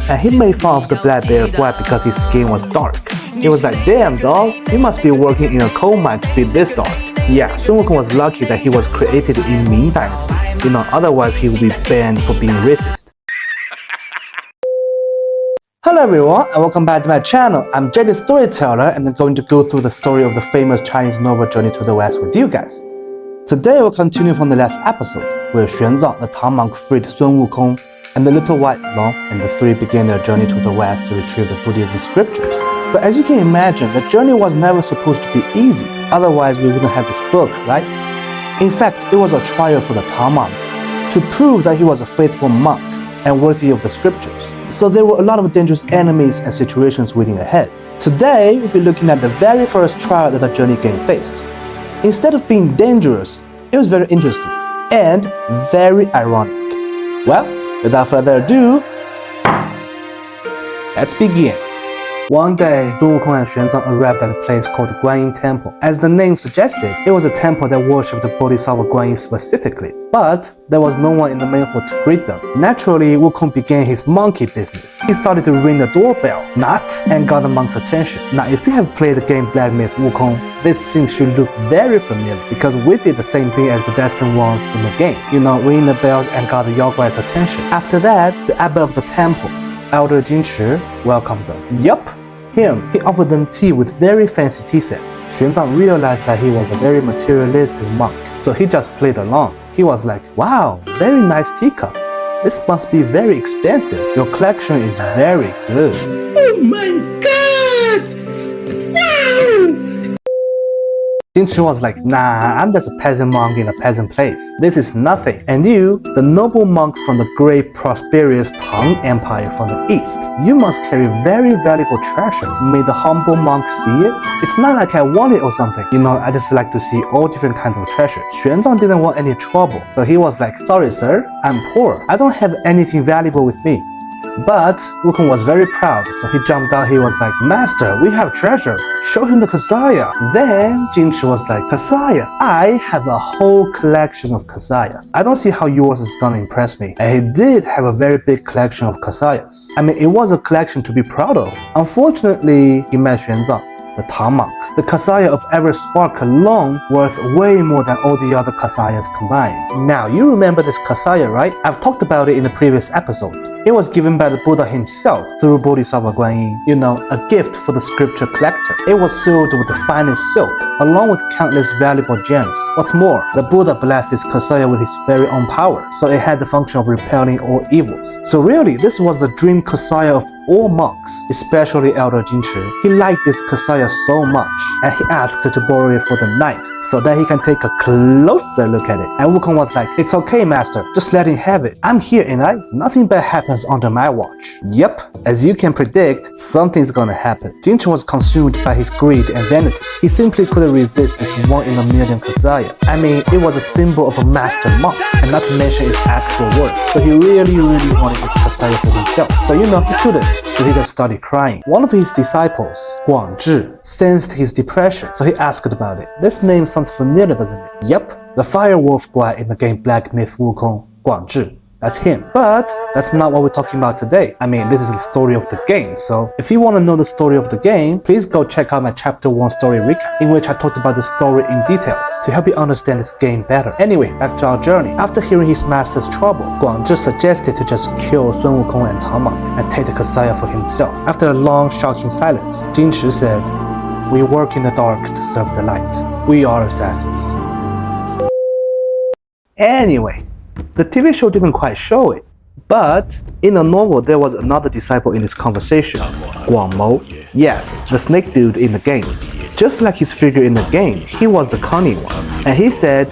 and he made fun of the black bear Guai because his skin was dark. He was like, damn dog, you must be working in a coal mine to be this dark. Yeah, Sun Wukong was lucky that he was created in Ming Dynasty. Otherwise he would be banned for being racist. Hello everyone and welcome back to my channel. I'm Jaythestoryteller and I'm going to go through the story of the famous Chinese novel Journey to the West with you guys. Today we'll continue from the last episode, where Xuanzang, the Tang monk, freed Sun Wukong and the little white long, and the three began their journey to the west to retrieve the Buddhism scriptures. But as you can imagine, the journey was never supposed to be easy, otherwise we wouldn't have this book, right? In fact, it was a trial for the Tang monk to prove that he was a faithful monk and worthy of the scriptures. So there were a lot of dangerous enemies and situations waiting ahead. Today, we'll be looking at the very first trial that the journey gang faced. Instead of being dangerous, it was very interesting and very ironic. Well, without further ado, let's begin. One day, Sun Wukong and Xuanzang arrived at a place called the Guanyin Temple. As the name suggested, it was a temple that worshipped the Bodhisattva Guanyin specifically. But there was no one in the main hall to greet them. Naturally, Wukong began his monkey business. He started to ring the doorbell, knocked, and got the monk's attention. Now, if you have played the game Black Myth Wukong, this scene should look very familiar because we did the same thing as the destined ones in the game. Ringing the bells and got the Yaoguai's attention. After that, the abbot of the temple, Elder Jinchi, welcomed them. Yup, him. He offered them tea with very fancy tea sets. Xuanzang realized that he was a very materialistic monk, so he just played along. He was like, wow, very nice teacup. This must be very expensive. Your collection is very good. Oh my god! Wow! Jinchi was like, nah, I'm just a peasant monk in a peasant place. This is nothing. And you, the noble monk from the great prosperous Tang Empire from the east, you must carry very valuable treasure. May the humble monk see it? It's not like I want it or something. I just like to see all different kinds of treasure. Xuanzang didn't want any trouble, so he was like, sorry sir, I'm poor. I don't have anything valuable with me. But Wukong was very proud, so he jumped out. He was like, Master, we have treasure. Show him the kasaya. Then Jinchi was like, Kasaya? I have a whole collection of kasayas. I don't see how yours is gonna impress me. And he did have a very big collection of kasayas. It was a collection to be proud of. Unfortunately, he met Xuanzang, the Tang monk. The kasaya of every spark alone worth way more than all the other kasayas combined. Now, you remember this kasaya, right? I've talked about it in the previous episode. It was given by the Buddha himself through Bodhisattva Guanyin, a gift for the scripture collector. It was sealed with the finest silk, along with countless valuable gems. What's more, the Buddha blessed this kasaya with his very own power, so it had the function of repelling all evils. So really, this was the dream kasaya of all monks, especially Elder Jinchi. He liked this kasaya so much, and he asked to borrow it for the night, so that he can take a closer look at it. And Wukong was like, it's okay, master, just let him have it. I'm here, and nothing bad happens under my watch. Yep, as you can predict, something's gonna happen. Jinchi was consumed by his greed and vanity. He simply couldn't resist this 1 in a million kasaya. It was a symbol of a master monk, and not to mention its actual worth. So he really wanted this kasaya for himself. But he couldn't, so he just started crying. One of his disciples, Guanyin, sensed his depression, so he asked about it. This name sounds familiar, doesn't it? Yep, the fire wolf Guai in the game Black Myth Wukong, Guanyin. That's him. But that's not what we're talking about today. This is the story of the game. So if you want to know the story of the game, please go check out my chapter 1 story recap, in which I talked about the story in details to help you understand this game better. Anyway, back to our journey. After hearing his master's trouble, Guanyin suggested to just kill Sun Wukong and Tang monk and take the kasaya for himself. After a long shocking silence, Jinchi said, we work in the dark to serve the light. We are assassins. Anyway, the TV show didn't quite show it, but in the novel there was another disciple in this conversation, Guangmo. Yes, the snake dude in the game. Just like his figure in the game, he was the cunning one. And he said,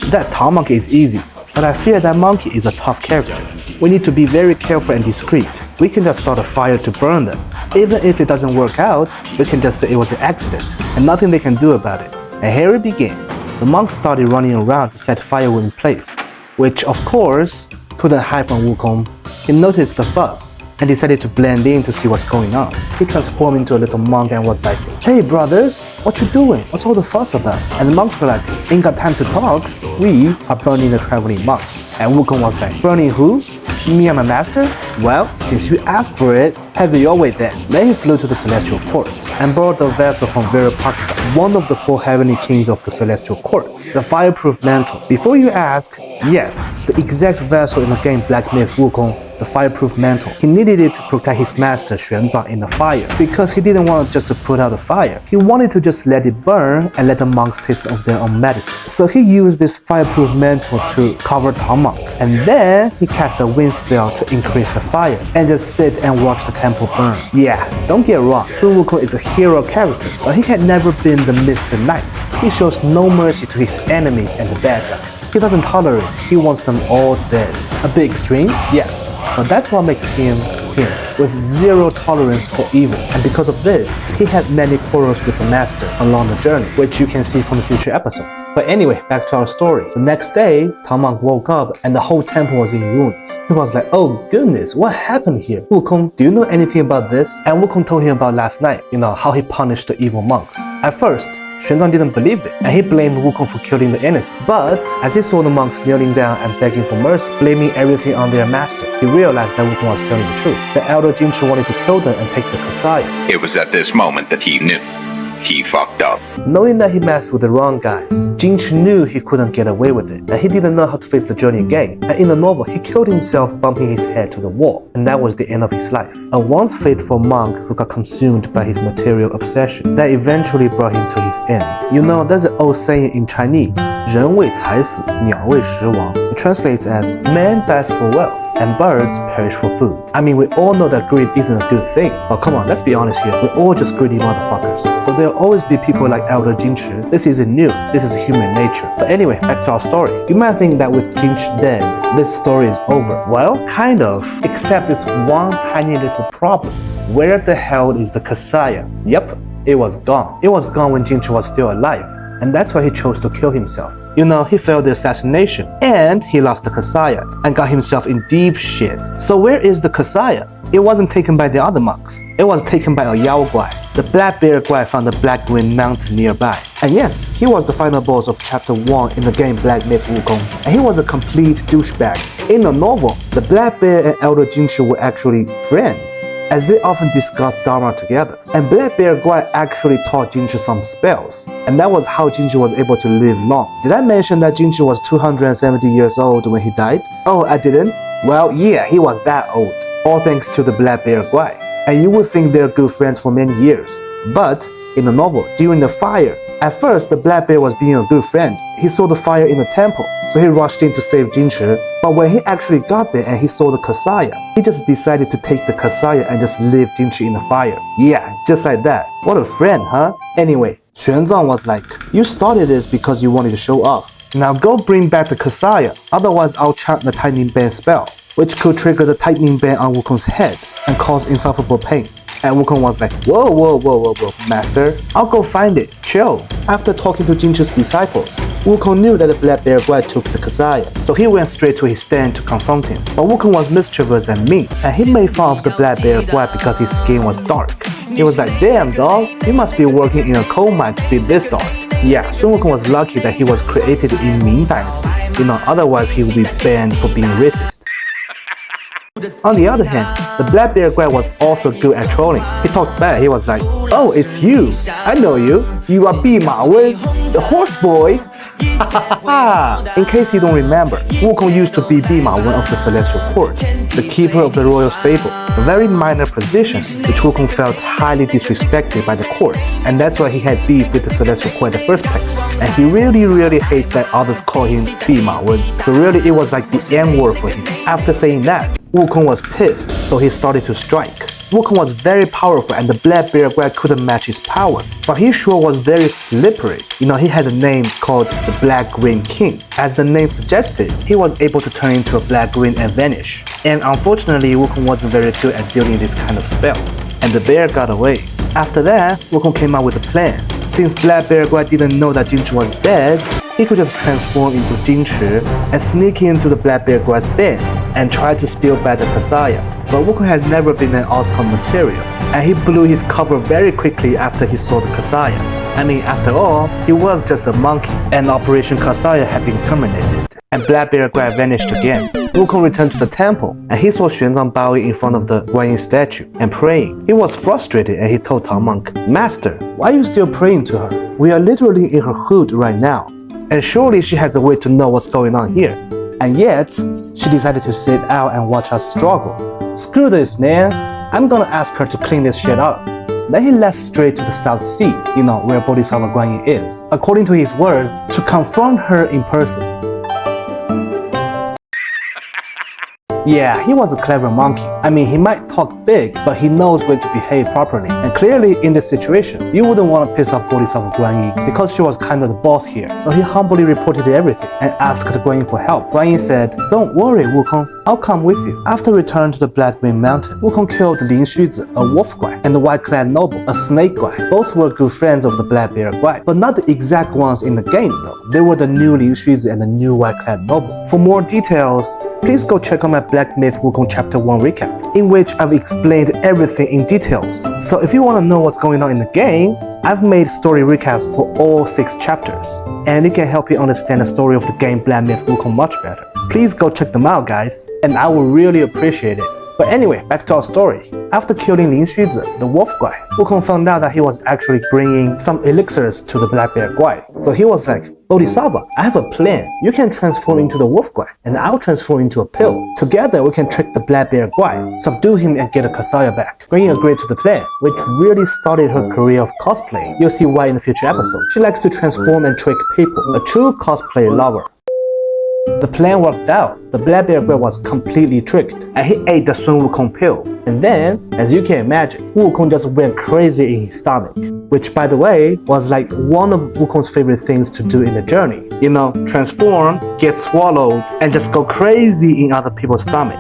that Tang monkey is easy, but I fear that monkey is a tough character. We need to be very careful and discreet. We can just start a fire to burn them. Even if it doesn't work out, we can just say it was an accident and nothing they can do about it. And here it began. The monks started running around to set fire in place, which of course couldn't hide from Wukong. He noticed the fuss and decided to blend in to see what's going on. He transformed into a little monk and was like, hey brothers, what you doing? What's all the fuss about? And the monks were like, ain't got time to talk. We are burning the traveling monks. And Wukong was like, burning who? Me and my master? Well, since you asked for it, have it your way then. Then he flew to the Celestial Court and borrowed a vessel from Virapaksa, one of the 4 heavenly kings of the Celestial Court, the fireproof mantle. Before you ask, yes, the exact vessel in the game Black Myth Wukong, the fireproof mantle. He needed it to protect his master Xuanzang in the fire because he didn't want just to put out the fire. He wanted to just let it burn and let the monks taste of their own medicine. So he used this fireproof mantle to cover Tang monk, and then he cast a wind spell to increase the fire and just sit and watch the temple burn. Yeah, don't get wrong, Sun Wukong is a hero character, but he had never been the Mr. Nice. He shows no mercy to his enemies and the bad guys. He doesn't tolerate, he wants them all dead. A bit extreme? Yes. But that's what makes him him, with zero tolerance for evil. And because of this, he had many quarrels with the master along the journey, which you can see from the future episodes. But anyway, back to our story. The next day, Tang monk woke up and the whole temple was in ruins. He was like, oh goodness, what happened here? Wukong, do you know anything about this? And Wukong told him about last night, how he punished the evil monks. At first, Xuanzang didn't believe it, and he blamed Wukong for killing the innocent. But as he saw the monks kneeling down and begging for mercy, blaming everything on their master, he realized that Wukong was telling the truth. The elder Jinchi wanted to kill them and take the Kasaya. It was at this moment that he knew. He fucked up. Knowing that he messed with the wrong guys, Jinchi knew he couldn't get away with it, and he didn't know how to face the journey again. And in the novel, he killed himself bumping his head to the wall, and that was the end of his life. A once faithful monk who got consumed by his material obsession that eventually brought him to his end. There's an old saying in Chinese, 人为财死，鸟为食亡. It translates as, man dies for wealth, and birds perish for food. I mean, we all know that greed isn't a good thing, but come on, let's be honest here, we're all just greedy motherfuckers. So there'll always be people like Elder Jinchi. This isn't new, this is human nature. But anyway, back to our story. You might think that with Jinchi dead, this story is over. Well, kind of, except this one tiny little problem. Where the hell is the Kasaya? Yep, it was gone. It was gone when Jinchi was still alive, and that's why he chose to kill himself. He failed the assassination, and he lost the Kasaya, and got himself in deep shit. So where is the Kasaya? It wasn't taken by the other monks. It was taken by a Yao Guai, the black bear guai from the Black Wind Mountain nearby. And yes, he was the final boss of chapter 1 in the game Black Myth Wukong, and he was a complete douchebag. In the novel, the black bear and Elder Jinchi were actually friends, as they often discussed Dharma together. And Black Bear Guai actually taught Jinchi some spells, and that was how Jinchi was able to live long. Did I mention that Jinchi was 270 years old when he died? Oh, I didn't? Well, yeah, he was that old, all thanks to the Black Bear Guai. And you would think they're good friends for many years. But in the novel, during the fire, at first the black bear was being a good friend. He saw the fire in the temple, so he rushed in to save Jinchi. But when he actually got there and he saw the Kasaya, he just decided to take the Kasaya and just leave Jinchi in the fire. Yeah, just like that. What a friend, huh? Anyway, Xuanzang was like, you started this because you wanted to show off. Now go bring back the Kasaya, otherwise I'll chant the tightening band spell, which could trigger the tightening band on Wukong's head and cause insufferable pain. And Wukong was like, whoa, master, I'll go find it, chill. After talking to Jinchi's disciples, Wukong knew that the black bear guai took the Kasaya, so he went straight to his stand to confront him. But Wukong was mischievous and mean, and he made fun of the black bear guai because his skin was dark. He was like, damn dog, you must be working in a coal mine to be this dark. Yeah, Sun Wukong was lucky that he was created in Ming Dynasty, otherwise he would be banned for being racist. On the other hand, the black bear guy was also good at trolling. He talked back, he was like, oh, it's you. I know you. You are Bima Wen, the horse boy. In case you don't remember, Wukong used to be Bima Wen of the Celestial Court, the keeper of the royal stable, a very minor position which Wukong felt highly disrespected by the court, and that's why he had beef with the Celestial Court in the first place. And he really hates that others call him Bima Wen, so really it was like the N-word for him. After saying that, Wukong was pissed, so he started to strike. Wukong was very powerful and the black bear guy couldn't match his power, but he sure was very slippery. He had a name called the Black Green King. As the name suggested, he was able to turn into a black green and vanish. And unfortunately, Wukong wasn't very good at dealing these kind of spells, and the bear got away. After that, Wukong came up with a plan. Since Black Bear Guai didn't know that Jinchi was dead, he could just transform into Jinchi and sneak into the Black Bear Guai's den and try to steal back the Kasaya. But Wukong has never been an Oscar material, and he blew his cover very quickly after he saw the Kasaya. I mean, after all, he was just a monkey, and Operation Kasaya had been terminated, and Black Bear Guai vanished again. Wukong returned to the temple and he saw Xuanzang bowing in front of the Guanyin statue and praying. He was frustrated and he told Tang monk, "Master, why are you still praying to her? We are literally in her hood right now. And surely she has a way to know what's going on here." And yet, she decided to sit out and watch us struggle. "Screw this, man. I'm gonna ask her to clean this shit up." Then he left straight to the South Sea, where Bodhisattva Guanyin is, according to his words, to confront her in person. Yeah, he was a clever monkey. I mean, he might talk big, but he knows when to behave properly. And clearly, in this situation, you wouldn't want to piss off Bodhisattva Guanyin because she was kind of the boss here. So he humbly reported everything and asked Guanyin for help. Guanyin said, "Don't worry, Wukong. I'll come with you." After returning to the Black Myth Mountain, Wukong killed Lin Xuzi, a wolf guy, and the white-clad noble, a snake guy. Both were good friends of the black bear guy, but not the exact ones in the game though. They were the new Lin Xuzi and the new white-clad noble. For more details, please go check out my Black Myth Wukong Chapter 1 recap, in which I've explained everything in details. So if you want to know what's going on in the game, I've made story recaps for all 6 chapters, and it can help you understand the story of the game Black Myth Wukong much better. Please go check them out, guys, and I will really appreciate it. But anyway, back to our story. After killing Lin Xuzi, the wolf guy, Wukong found out that he was actually bringing some elixirs to the black bear guy. So he was like, "Bodhisattva, I have a plan. You can transform into the wolf guy, and I'll transform into a pill. Together, we can trick the black bear guy, subdue him, and get a Kasaya back." Guanyin agreed to the plan, which really started her career of cosplaying. You'll see why in the future episode. She likes to transform and trick people, a true cosplay lover. The plan worked out. The black bear guy was completely tricked, and he ate the Sun Wukong pill. And then, as you can imagine, Wukong just went crazy in his stomach, which, by the way, was like one of Wukong's favorite things to do in the journey. Transform, get swallowed, and just go crazy in other people's stomach.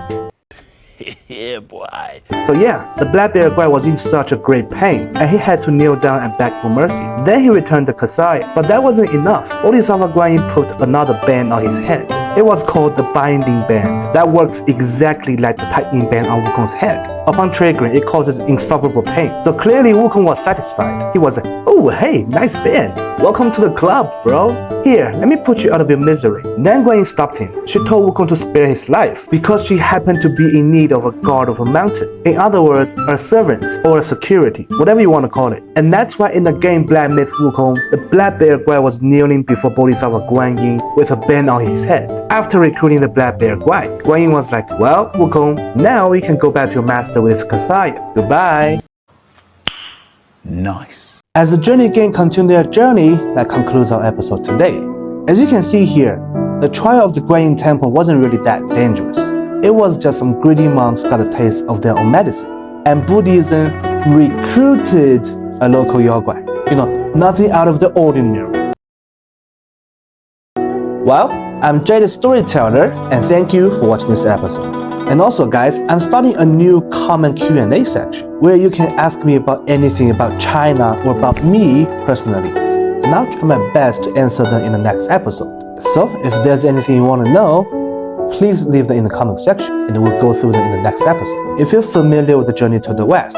Yeah, boy. So yeah, the black bear guy was in such a great pain, and he had to kneel down and beg for mercy. Then he returned the Kasaya, but that wasn't enough. Bodhisattva Guanyin put another band on his head. It was called the binding band. That works exactly like the tightening band on Wukong's head. Upon triggering, it causes insufferable pain. So clearly Wukong was satisfied. He was like, "Oh, hey, nice band. Welcome to the club, bro. Here, let me put you out of your misery." Then Guanyin stopped him. She told Wukong to spare his life because she happened to be in need of a guard of a mountain. In other words, a servant or a security, whatever you want to call it. And that's why in the game Black Myth Wukong, the black bear guy was kneeling before Bodhisattva Guanyin with a band on his head. After recruiting the black bear guy, Guanyin was like, "Well, Wukong, now we can go back to your master with his Kasaya. Goodbye." Nice. As the journey gang continued their journey, that concludes our episode today. As you can see here, the trial of the Guanyin temple wasn't really that dangerous. It was just some greedy monks got a taste of their own medicine. And Buddhism recruited a local Yaoguai. Nothing out of the ordinary. Well, I'm Jaythestoryteller, and thank you for watching this episode. And also, guys, I'm starting a new comment Q&A section where you can ask me about anything about China or about me personally. And I'll try my best to answer them in the next episode. So, if there's anything you want to know, please leave them in the comment section and we'll go through them in the next episode. If you're familiar with the Journey to the West,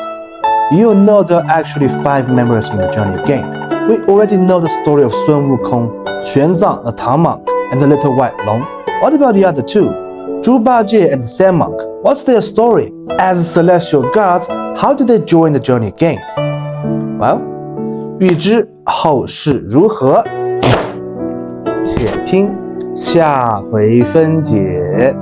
you'll know there are actually 5 members in the journey game. We already know the story of Sun Wukong, Xuanzang, the Tang monk, and the little white long. What about the other 2? Zhu Bajie and the Sand monk. What's their story? As celestial gods, how did they join the journey game? Well, 欲知后事如何，且听下回分解。